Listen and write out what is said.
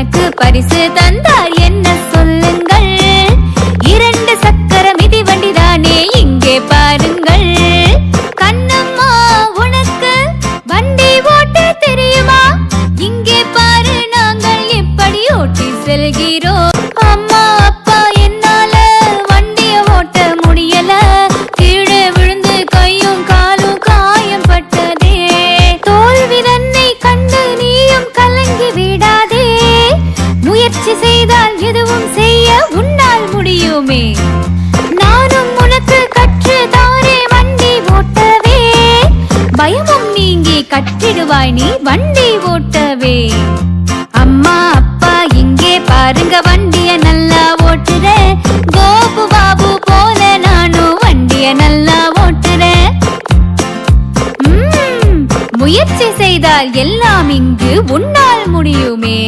எனக்கு பரிசு தந்தார் என்ன சொல்லுங்கள். 2 சக்கர மிதிவண்டி தானே இங்கே பாருங்கள். கண்ணம்மா உனக்கு வண்டி ஓட்ட தெரியுமா? இங்கே பாரு நாங்கள் எப்படி ஓட்டி செல்கிறோம். அம்மா அப்பா என்னால வண்டிய ஓட்ட முடியல. கீழே விழுந்து கையும் காலும் காயம் பட்டதே. தோல்வி தன்னை கண்டு நீயும் கலங்கி விடாதே. முயற்சி செய்தால் எதுவும் செய்ய உன்னால் முடியுமே. நானும் உனக்கு கற்று தாரே வண்டி ஓட்டவே. பயமும் நீங்கி கற்றிடுவாய் நீ வண்டி ஓட்டவே. அம்மா அப்பா இங்கே பாருங்க வண்டிய நல்லா ஓட்டுறேன். கோபு பாபு போல நானும் வண்டிய நல்லா ஓட்டுறேன். முயற்சி செய்தால் எல்லாம் இங்கு உன்னால் முடியுமே.